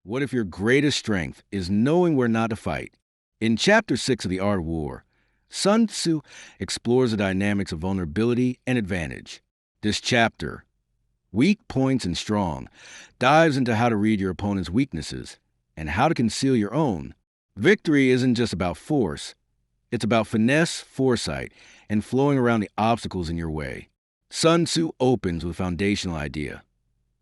What if your greatest strength is knowing where not to fight? In Chapter 6 of The Art of War, Sun Tzu explores the dynamics of vulnerability and advantage. This chapter, Weak Points and Strong, dives into how to read your opponent's weaknesses and how to conceal your own. Victory isn't just about force, it's about finesse, foresight, and flowing around the obstacles in your way. Sun Tzu opens with a foundational idea.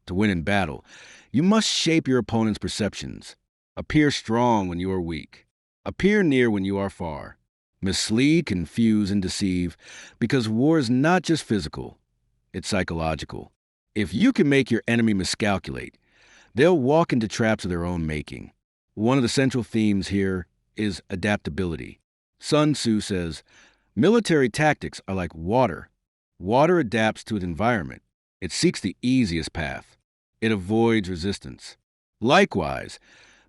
To win in battle, you must shape your opponent's perceptions. Appear strong when you are weak. Appear near when you are far. Mislead, confuse, and deceive, because war is not just physical, it's psychological. If you can make your enemy miscalculate, they'll walk into traps of their own making. One of the central themes here is adaptability. Sun Tzu says, military tactics are like water. Water adapts to its environment. It seeks the easiest path. It avoids resistance. Likewise,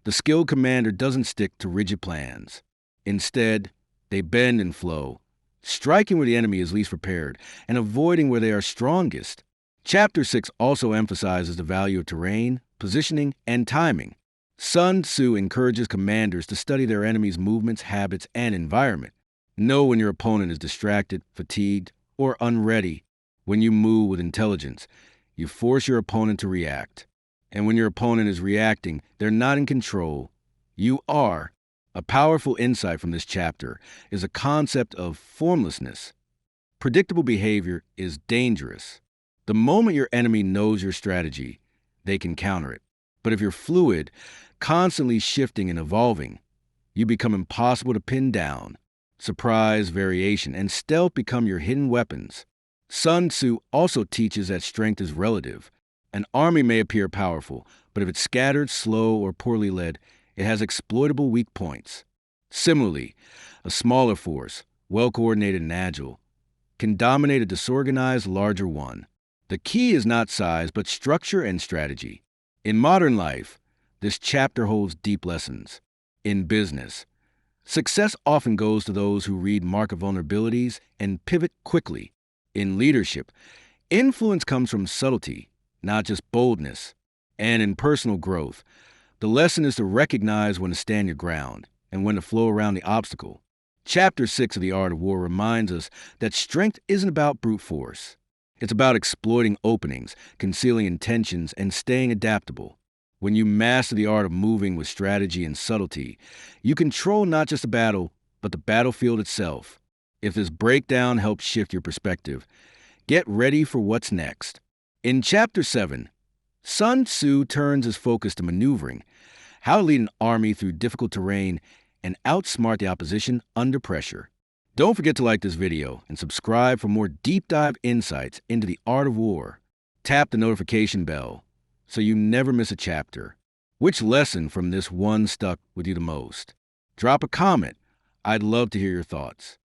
the skilled commander doesn't stick to rigid plans. Instead, they bend and flow, striking where the enemy is least prepared and avoiding where they are strongest. Chapter 6 also emphasizes the value of terrain, positioning, and timing. Sun Tzu encourages commanders to study their enemy's movements, habits, and environment. Know when your opponent is distracted, fatigued, or unready. When you move with intelligence, you force your opponent to react. And when your opponent is reacting, they're not in control. You are. A powerful insight from this chapter is a concept of formlessness. Predictable behavior is dangerous. The moment your enemy knows your strategy, they can counter it. But if you're fluid, constantly shifting and evolving, you become impossible to pin down. Surprise, variation, and stealth become your hidden weapons. Sun Tzu also teaches that strength is relative. An army may appear powerful, but if it's scattered, slow, or poorly led, it has exploitable weak points. Similarly, a smaller force, well-coordinated and agile, can dominate a disorganized, larger one. The key is not size, but structure and strategy. In modern life, this chapter holds deep lessons. In business, success often goes to those who read market vulnerabilities and pivot quickly. In leadership, influence comes from subtlety, not just boldness. And in personal growth, the lesson is to recognize when to stand your ground and when to flow around the obstacle. Chapter 6 of The Art of War reminds us that strength isn't about brute force. It's about exploiting openings, concealing intentions, and staying adaptable. When you master the art of moving with strategy and subtlety, you control not just the battle, but the battlefield itself. If this breakdown helps shift your perspective, get ready for what's next. In Chapter 7, Sun Tzu turns his focus to maneuvering, how to lead an army through difficult terrain and outsmart the opposition under pressure. Don't forget to like this video and subscribe for more deep dive insights into the art of war. Tap the notification bell so you never miss a chapter. Which lesson from this one stuck with you the most? Drop a comment. I'd love to hear your thoughts.